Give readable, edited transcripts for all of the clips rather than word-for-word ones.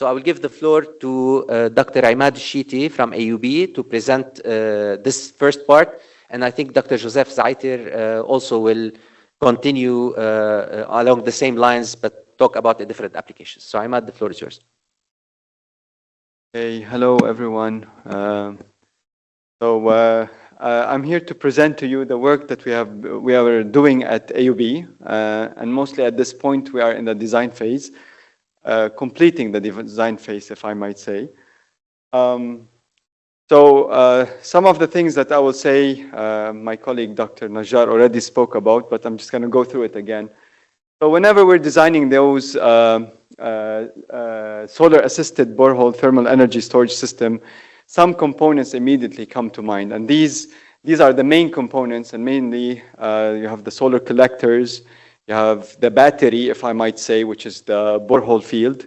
So I will give the floor to Dr. Imad Chiti from AUB to present this first part. And I think Dr. Joesph Zeaiter also will continue along the same lines, but talk about the different applications. So Imad, the floor is yours. Hey, hello everyone. I'm here to present to you the work that we are doing at AUB, and mostly at this point we are in the design phase, completing the design phase, if I might say. Some of the things that I will say, my colleague Dr. Najjar already spoke about, but I'm just going to go through it again. So whenever we're designing those solar-assisted borehole thermal energy storage system, some components immediately come to mind. And these are the main components, and mainly you have the solar collectors, you have the battery, if I might say, which is the borehole field.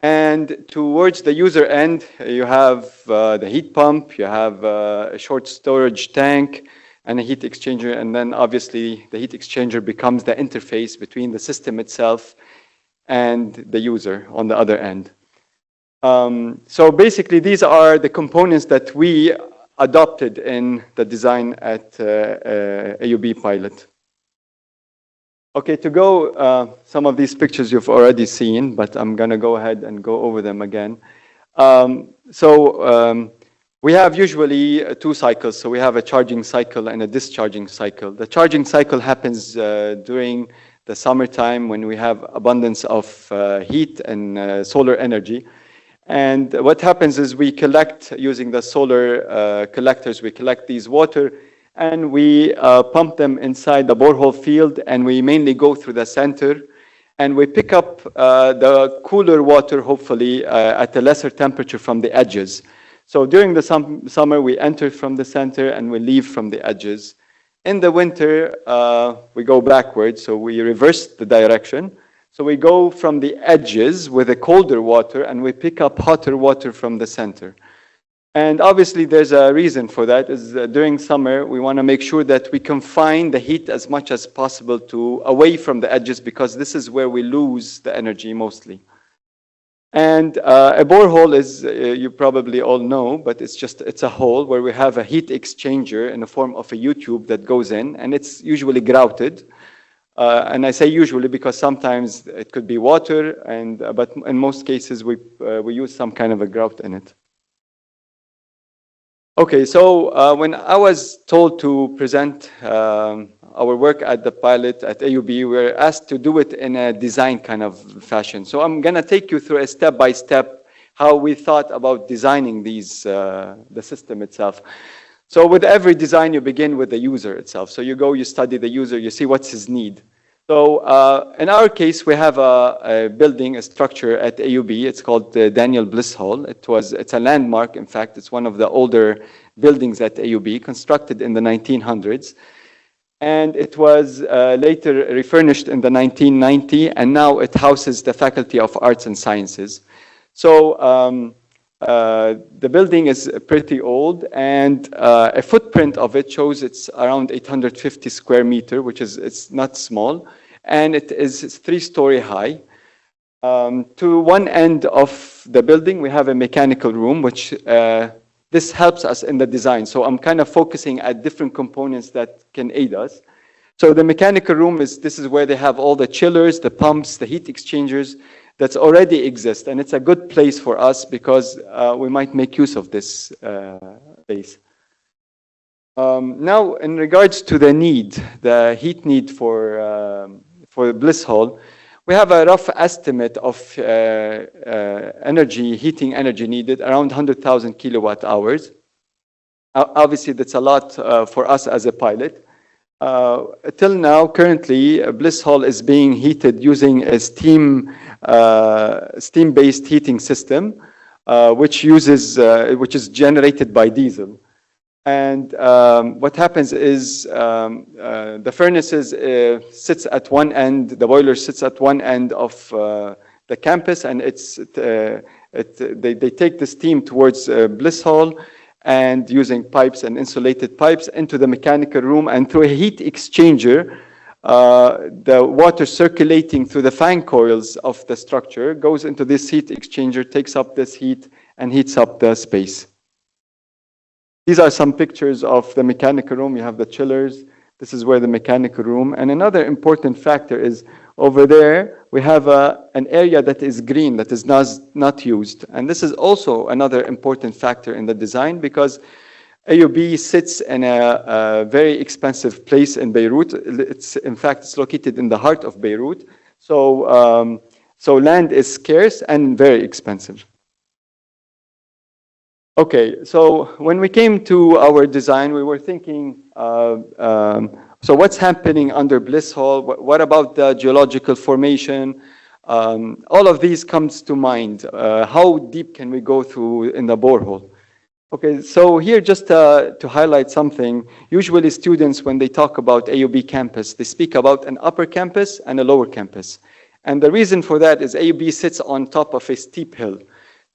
And towards the user end, you have the heat pump, you have a short storage tank, and a heat exchanger, and then obviously the heat exchanger becomes the interface between the system itself and the user on the other end. So basically these are the components that we adopted in the design at AUB pilot. Okay, to go, some of these pictures you've already seen, but I'm gonna go ahead and go over them again. We have usually two cycles. So we have a charging cycle and a discharging cycle. The charging cycle happens during the summertime when we have abundance of heat and solar energy. And what happens is we collect, using the solar collectors, we collect these water and we pump them inside the borehole field, and we mainly go through the center. And we pick up the cooler water, hopefully, at a lesser temperature from the edges. So during the summer, we enter from the center and we leave from the edges. In the winter, we go backwards, so we reverse the direction. So we go from the edges with the colder water and we pick up hotter water from the center. And obviously there's a reason for that, is during summer, we want to make sure that we confine the heat as much as possible away from the edges, because this is where we lose the energy mostly. And a borehole is, you probably all know, but it's a hole where we have a heat exchanger in the form of a U-tube that goes in, and it's usually grouted. And I say usually because sometimes it could be water, but in most cases we use some kind of a grout in it. Okay, so when I was told to present our work at the pilot at AUB, we were asked to do it in a design kind of fashion. So I'm going to take you through a step-by-step how we thought about designing the system itself. So with every design, you begin with the user itself. So you go, you study the user, you see what's his need. So in our case, we have a building, a structure at AUB. It's called the Daniel Bliss Hall. It's a landmark. In fact, it's one of the older buildings at AUB, constructed in the 1900s. And it was later refurnished in the 1990, and now it houses the Faculty of Arts and Sciences. So the building is pretty old, and a footprint of it shows it's around 850 square meter, which is, it's not small, and it's 3-story high. To one end of the building, we have a mechanical room, which this helps us in the design. So I'm kind of focusing at different components that can aid us. So the mechanical room this is where they have all the chillers, the pumps, the heat exchangers that already exist. And it's a good place for us because we might make use of this space. Now, in regards to the heat need for Bliss Hall, we have a rough estimate of heating energy needed, around 100,000 kilowatt hours. Obviously, that's a lot for us as a pilot. Till now, currently, Bliss Hall is being heated using a steam-based heating system, which is generated by diesel. And what happens is the furnaces sits at one end, the boiler sits at one end of the campus, and they take the steam towards Bliss Hall, and using pipes and insulated pipes into the mechanical room, and through a heat exchanger, the water circulating through the fan coils of the structure goes into this heat exchanger, takes up this heat, and heats up the space. These are some pictures of the mechanical room. You have the chillers. This is where the mechanical room. And another important factor is over there, we have an area that is green, that is not used. And this is also another important factor in the design because AUB sits in a very expensive place in Beirut. In fact, it's located in the heart of Beirut. So land is scarce and very expensive. Okay, so when we came to our design, we were thinking, so what's happening under Bliss Hole? What about the geological formation? All of these comes to mind. How deep can we go through in the borehole? Okay, so here just to highlight something, usually students, when they talk about AUB campus, they speak about an upper campus and a lower campus. And the reason for that is AUB sits on top of a steep hill.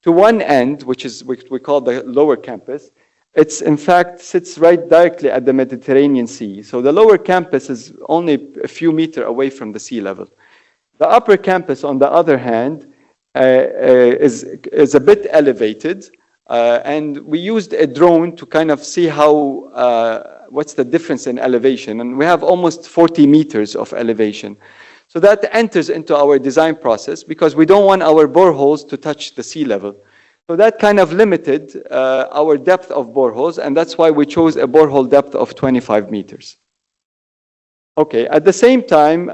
To one end, which we call the lower campus, it's in fact sits right directly at the Mediterranean Sea. So the lower campus is only a few meters away from the sea level. The upper campus, on the other hand, is a bit elevated. And we used a drone to kind of see how, what's the difference in elevation. And we have almost 40 meters of elevation. So that enters into our design process because we don't want our boreholes to touch the sea level. So that kind of limited our depth of boreholes, and that's why we chose a borehole depth of 25 meters. Okay, at the same time,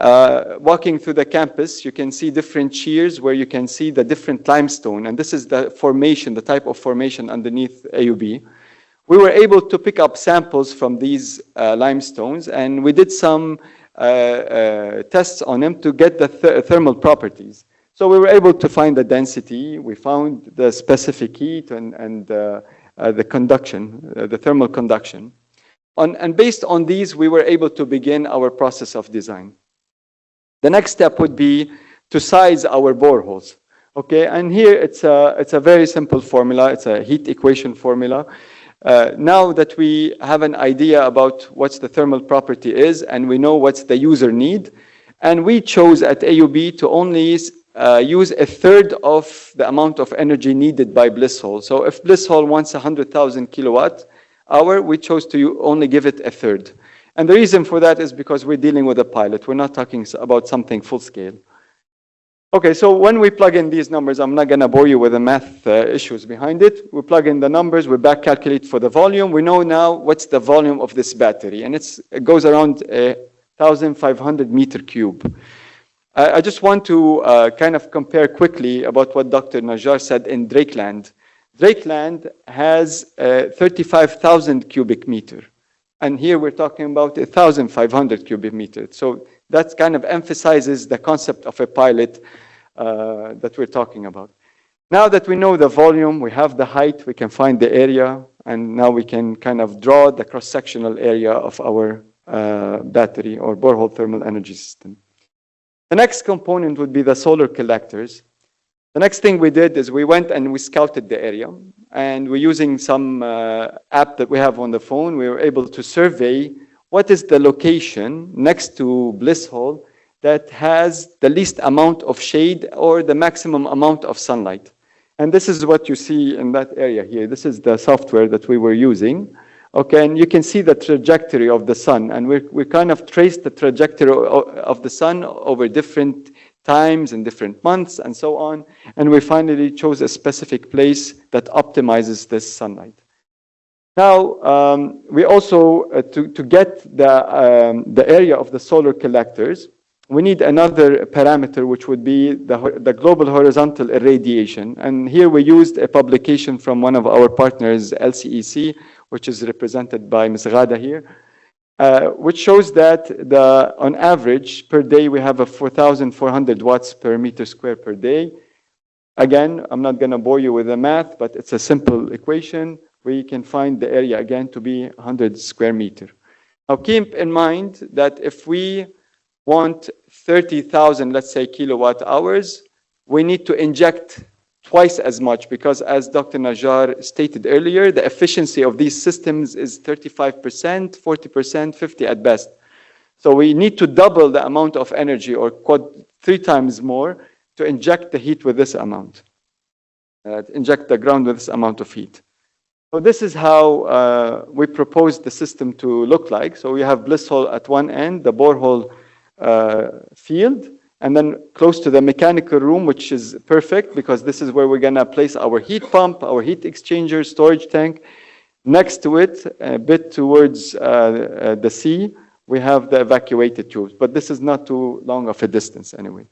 walking through the campus, you can see different shears where you can see the different limestone, and this is the formation, the type of formation underneath AUB. We were able to pick up samples from these limestones, and we did some tests on them to get the thermal properties. So we were able to find the density, we found the specific heat and the conduction, the thermal conduction. And based on these, we were able to begin our process of design. The next step would be to size our boreholes. Okay, and here it's a very simple formula. It's a heat equation formula. Now that we have an idea about what the thermal property is and we know what's the user need, and we chose at AUB to only use a third of the amount of energy needed by Bliss Hole. So if Bliss Hole wants 100,000 kilowatt hour, we chose to only give it a third. And the reason for that is because we're dealing with a pilot. We're not talking about something full scale. Okay, so when we plug in these numbers, I'm not going to bore you with the math issues behind it. We plug in the numbers, we back calculate for the volume. We know now what's the volume of this battery, and it goes around 1,500 meter cube. I just want to kind of compare quickly about what Dr. Najjar said in Drakeland. Drakeland has 35,000 cubic meter, and here we're talking about 1,500 cubic meter. So that kind of emphasizes the concept of a pilot that we're talking about. Now that we know the volume, we have the height, we can find the area, and now we can kind of draw the cross-sectional area of our battery or borehole thermal energy system. The next component would be the solar collectors. The next thing we did is we went and we scouted the area, and we're using some app that we have on the phone. We were able to survey what is the location next to Bliss Hole that has the least amount of shade or the maximum amount of sunlight. And this is what you see in that area here. This is the software that we were using. Okay, and you can see the trajectory of the sun, and we kind of traced the trajectory of the sun over different times and different months and so on, and we finally chose a specific place that optimizes this sunlight. Now, we also, to get the area of the solar collectors, we need another parameter, which would be the global horizontal irradiation. And here we used a publication from one of our partners, LCEC, which is represented by Ms. Ghada here, which shows that on average per day, we have a 4,400 watts per meter square per day. Again, I'm not going to bore you with the math, but it's a simple equation. We can find the area again to be 100 square meter. Now keep in mind that if we want 30,000, let's say, kilowatt hours, we need to inject twice as much because, as Dr. Najjar stated earlier, the efficiency of these systems is 35%, 40%, 50% at best. So we need to double the amount of energy, or 3 times more, to inject the heat with this amount, inject the ground with this amount of heat. So this is how we propose the system to look like. So we have Bliss hole at one end, the borehole field, and then close to the mechanical room, which is perfect because this is where we're going to place our heat pump, our heat exchanger, storage tank. Next to it, a bit towards the sea, we have the evacuated tubes, but this is not too long of a distance anyway.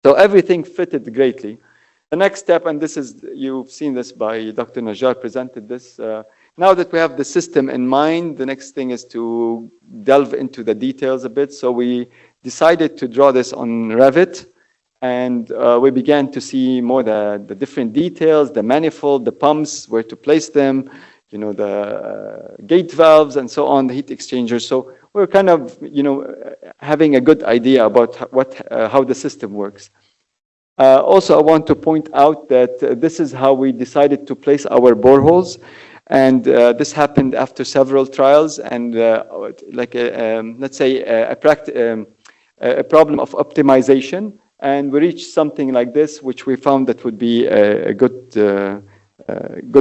So everything fitted greatly. The next step, and this is, you've seen this by Dr. Najjar presented this. Now that we have the system in mind, the next thing is to delve into the details a bit. So we decided to draw this on Revit, and we began to see more the different details, the manifold, the pumps, where to place them, you know, the gate valves and so on, the heat exchangers. So we're kind of, you know, having a good idea about how the system works. Also, I want to point out that this is how we decided to place our boreholes. And this happened after several trials and like, let's say, a problem of optimization. And we reached something like this, which we found that would be a good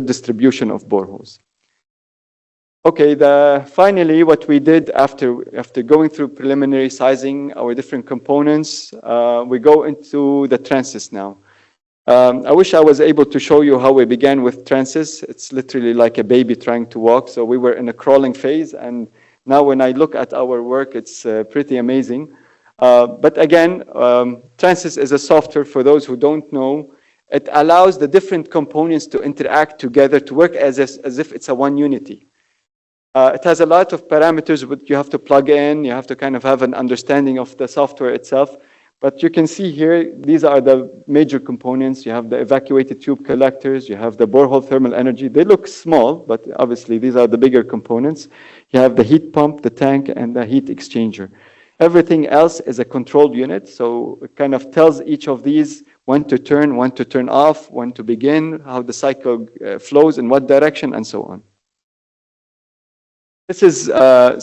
distribution of boreholes. Okay, finally, what we did after going through preliminary sizing our different components, we go into the transit now. I wish I was able to show you how we began with transit. It's literally like a baby trying to walk. So we were in a crawling phase, and now when I look at our work, it's pretty amazing. But again, transit is a software, for those who don't know. It allows the different components to interact together, to work as if it's a one unity. It has a lot of parameters that you have to plug in. You have to kind of have an understanding of the software itself. But you can see here, these are the major components. You have the evacuated tube collectors. You have the borehole thermal energy. They look small, but obviously these are the bigger components. You have the heat pump, the tank, and the heat exchanger. Everything else is a controlled unit. So it kind of tells each of these when to turn off, when to begin, how the cycle flows, in what direction, and so on. This is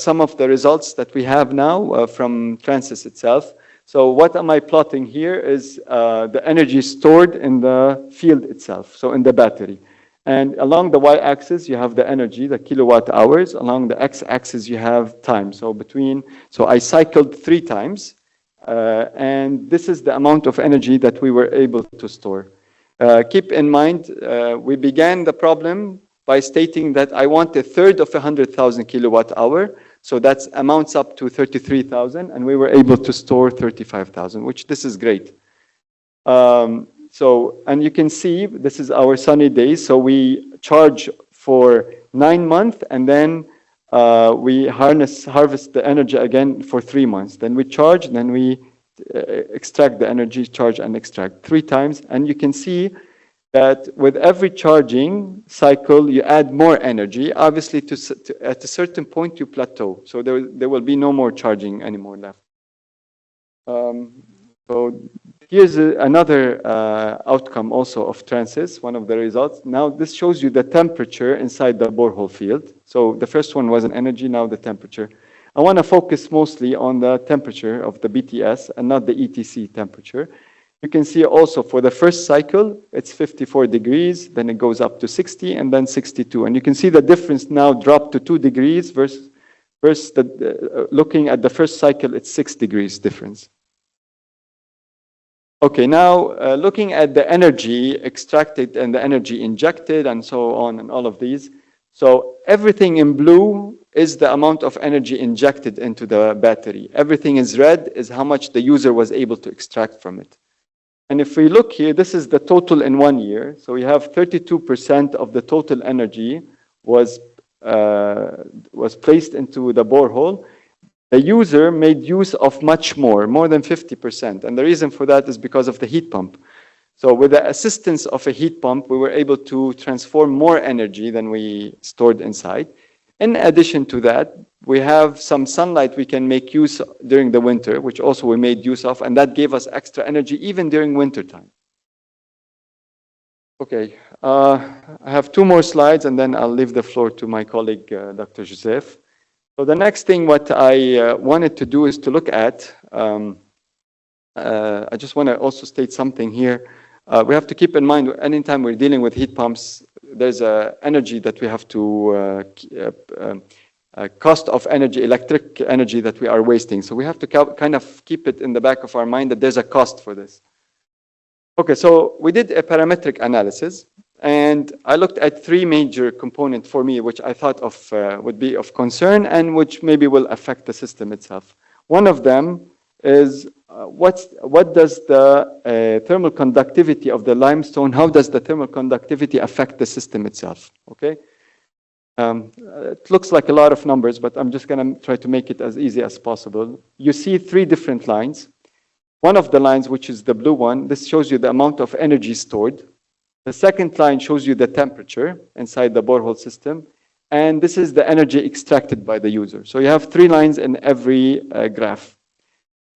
some of the results that we have now from transit itself. So what am I plotting here is the energy stored in the field itself, so in the battery. And along the y-axis, you have the energy, the kilowatt hours. Along the x-axis, you have time. So I cycled 3 times, and this is the amount of energy that we were able to store. Keep in mind, we began the problem by stating that I want 1/3 of 100,000 kilowatt hour. So that amounts up to 33,000, and we were able to store 35,000, which this is great. And you can see this is our sunny days. So we charge for 9 months, and then we harvest the energy again for 3 months. Then we charge, then we extract the energy, charge and extract 3 times. And you can see that with every charging cycle, you add more energy. Obviously, at a certain point, you plateau. So there will be no more charging anymore left. So here's another outcome also of transit, one of the results. Now, this shows you the temperature inside the borehole field. So the first one was an energy, now the temperature. I want to focus mostly on the temperature of the BTS and not the ETC temperature. You can see also for the first cycle, it's 54 degrees, then it goes up to 60, and then 62. And you can see the difference now dropped to 2 degrees versus looking at the first cycle, it's 6 degrees difference. Okay, now looking at the energy extracted and the energy injected and so on and all of these. So everything in blue is the amount of energy injected into the battery. Everything is red is how much the user was able to extract from it. And if we look here, this is the total in 1 year. So we have 32% of the total energy was placed into the borehole. The user made use of much more than 50%. And the reason for that is because of the heat pump. So with the assistance of a heat pump, we were able to transform more energy than we stored inside. In addition to that, we have some sunlight we can make use during the winter, which also we made use of, and that gave us extra energy even during winter time. Okay, I have 2 more slides, and then I'll leave the floor to my colleague, Dr. Joesph. So the next thing what I wanted to do is to look at, I just want to also state something here. We have to keep in mind, anytime we're dealing with heat pumps, there's energy that we have to, cost of energy, electric energy that we are wasting. So we have to kind of keep it in the back of our mind that there's a cost for this. Okay, so we did a parametric analysis, and I looked at three major components for me, which I thought of would be of concern and which maybe will affect the system itself. One of them is what does the thermal conductivity of the limestone, how does the thermal conductivity affect the system itself, okay? It looks like a lot of numbers, but I'm just gonna try to make it as easy as possible. You see three different lines. One of the lines, which is the blue one, this shows you the amount of energy stored. The second line shows you the temperature inside the borehole system. And this is the energy extracted by the user. So you have three lines in every graph.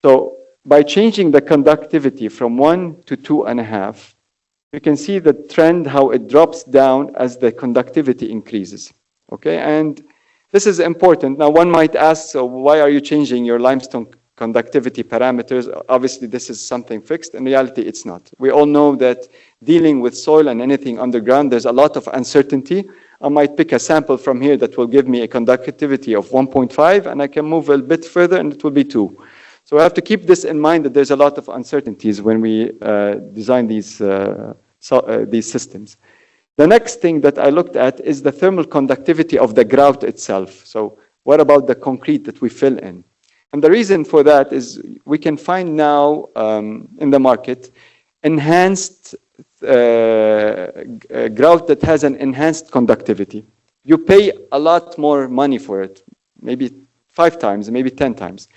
So by changing the conductivity from 1 to 2.5, you can see the trend, how it drops down as the conductivity increases. Okay, and this is important. Now one might ask, so why are you changing your limestone conductivity parameters? Obviously, this is something fixed. In reality, it's not. We all know that dealing with soil and anything underground, there's a lot of uncertainty. I might pick a sample from here that will give me a conductivity of 1.5, and I can move a bit further, and it will be 2. So we have to keep this in mind that there's a lot of uncertainties when we design these systems. The next thing that I looked at is the thermal conductivity of the grout itself. So what about the concrete that we fill in? And the reason for that is we can find now in the market enhanced grout that has an enhanced conductivity. You pay a lot more money for it, maybe 5 times, maybe 10 times.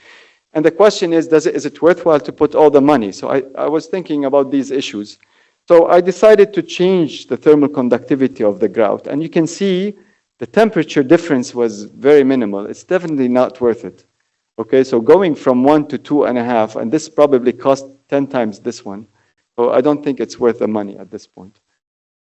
And the question is it worthwhile to put all the money? So I was thinking about these issues. So I decided to change the thermal conductivity of the grout. And you can see the temperature difference was very minimal. It's definitely not worth it. Okay, so going from 1 to 2.5, and this probably cost 10 times this one. So I don't think it's worth the money at this point.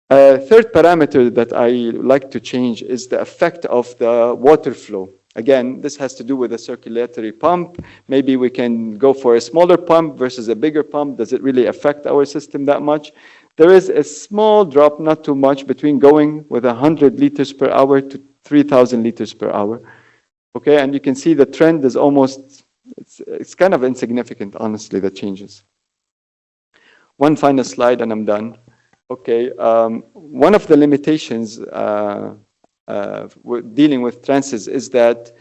Third parameter that I like to change is the effect of the water flow. Again, this has to do with a circulatory pump. Maybe we can go for a smaller pump versus a bigger pump. Does it really affect our system that much? There is a small drop, not too much, between going with 100 liters per hour to 3,000 liters per hour. Okay, and you can see the trend is almost, it's kind of insignificant, honestly, the changes. One final slide and I'm done. Okay, one of the limitations dealing with trances is that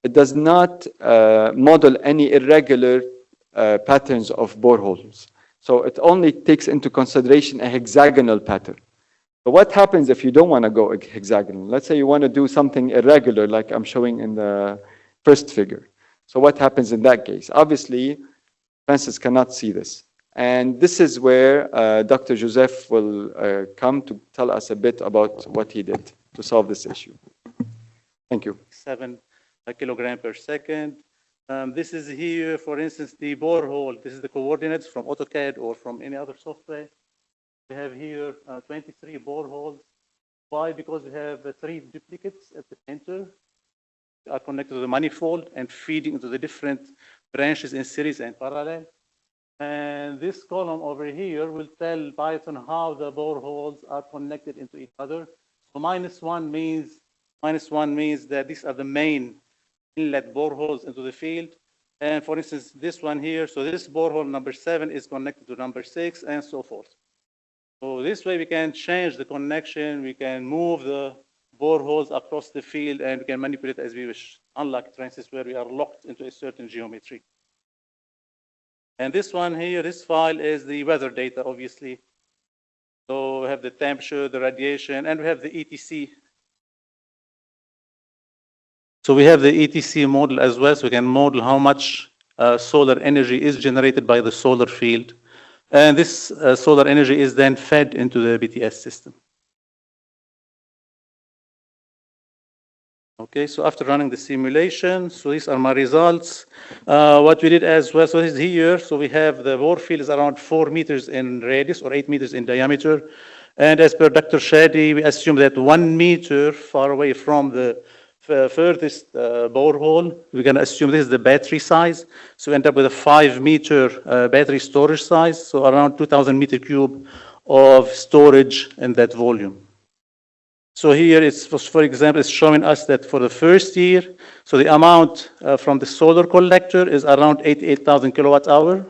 it does not model any irregular patterns of boreholes. So it only takes into consideration a hexagonal pattern. So what happens if you don't want to go hexagonal? Let's say you want to do something irregular, like I'm showing in the first figure. So what happens in that case? Obviously, trances cannot see this. And this is where Dr. Joesph will come to tell us a bit about what he did to solve this issue. Thank you. 7 kilogram per second. This is here, for instance, the borehole. This is the coordinates from AutoCAD or from any other software. We have here 23 boreholes. Why? Because we have 3 duplicates at the center. They are connected to the manifold and feeding into the different branches in series and parallel. And this column over here will tell Python how the boreholes are connected into each other. So -1 means that these are the main inlet boreholes into the field. And for instance, this one here, so this borehole number 7 is connected to number 6 and so forth. So this way we can change the connection, we can move the boreholes across the field, and we can manipulate as we wish, unlike trances where we are locked into a certain geometry. And this one here, this file is the weather data, obviously. So we have the temperature, the radiation, and we have the ETC. So we have the ETC model as well, so we can model how much solar energy is generated by the solar field. And this solar energy is then fed into the BTS system. Okay, so after running the simulation, so these are my results. What we did as well, so this is here, so we have the bore field is around 4 meters in radius or 8 meters in diameter. And as per Dr. Shadi, we assume that 1 meter far away from the furthest borehole. We're going to assume this is the battery size. So we end up with a 5-meter battery storage size, so around 2,000 meter cube of storage in that volume. So here it's, for example, it's showing us that for the first year, so the amount from the solar collector is around 88,000 kilowatt hour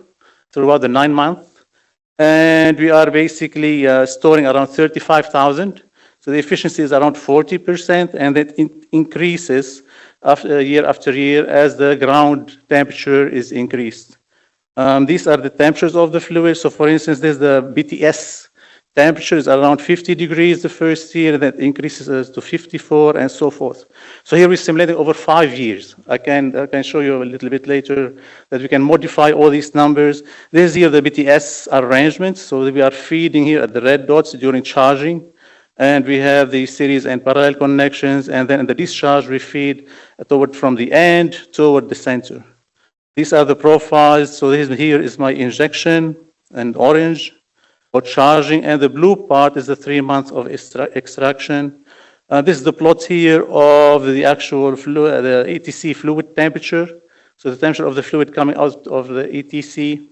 throughout the 9 months. And we are basically storing around 35,000. So the efficiency is around 40%, and that increases year after year as the ground temperature is increased. These are the temperatures of the fluid. So for instance, there's the BTS temperature is around 50 degrees the first year, that increases to 54 and so forth. So here we're simulating over 5 years. I can show you a little bit later that we can modify all these numbers. This is here the BTS arrangement. So we are feeding here at the red dots during charging. And we have the series and parallel connections, and then in the discharge we feed toward from the end toward the center. These are the profiles. So here is my injection and orange for charging, and the blue part is the 3 months of extraction. This is the plot here of the actual fluid, the ETC fluid temperature. So the temperature of the fluid coming out of the ETC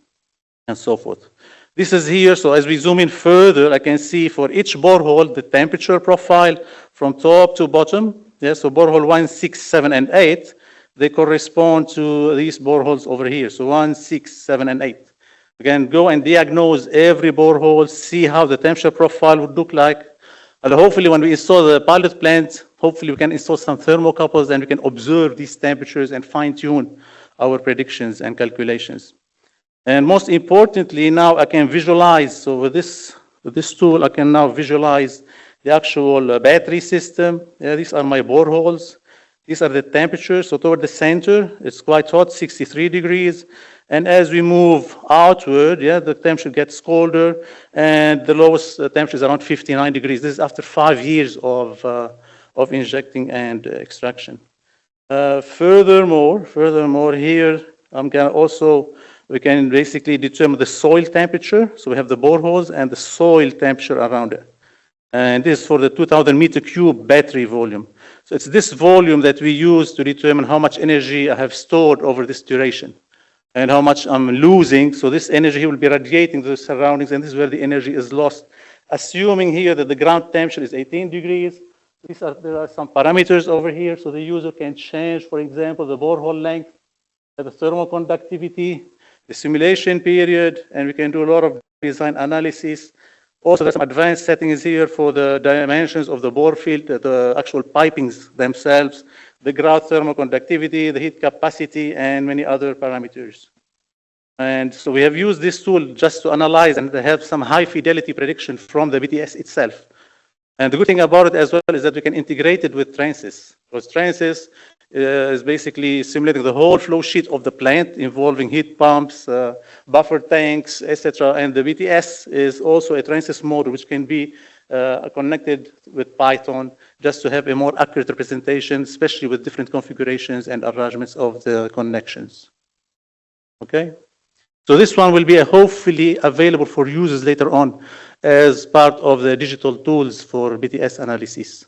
and so forth. This is here, so as we zoom in further, I can see for each borehole, the temperature profile from top to bottom. Yeah, so borehole 1, 6, 7, and 8, they correspond to these boreholes over here. So 1, 6, 7, and 8. Again, go and diagnose every borehole, see how the temperature profile would look like. And hopefully when we install the pilot plant, hopefully we can install some thermocouples and we can observe these temperatures and fine-tune our predictions and calculations. And most importantly, now I can visualize. So with this tool, I can now visualize the actual battery system. Yeah, these are my boreholes. These are the temperatures. So toward the center, it's quite hot, 63 degrees. And as we move outward, yeah, the temperature gets colder, and the lowest temperature is around 59 degrees. This is after 5 years of injecting and extraction. Furthermore, here I'm gonna also. We can basically determine the soil temperature. So we have the boreholes and the soil temperature around it. And this is for the 2,000 meter cube battery volume. So it's this volume that we use to determine how much energy I have stored over this duration and how much I'm losing. So this energy will be radiating to the surroundings, and this is where the energy is lost. Assuming here that the ground temperature is 18 degrees, there are some parameters over here. So the user can change, for example, the borehole length, the thermal conductivity, the simulation period, and we can do a lot of design analysis. Also, there's some advanced settings here for the dimensions of the bore field, the actual pipings themselves, the ground thermal conductivity, the heat capacity, and many other parameters. And so we have used this tool just to analyze and have some high fidelity prediction from the BTS itself. And the good thing about it as well is that we can integrate it with Transys. Because Transys is basically simulating the whole flow sheet of the plant involving heat pumps, buffer tanks, etc. And the BTS is also a Transys model which can be connected with Python just to have a more accurate representation, especially with different configurations and arrangements of the connections. Okay? So this one will be hopefully available for users later on as part of the digital tools for BTS analysis.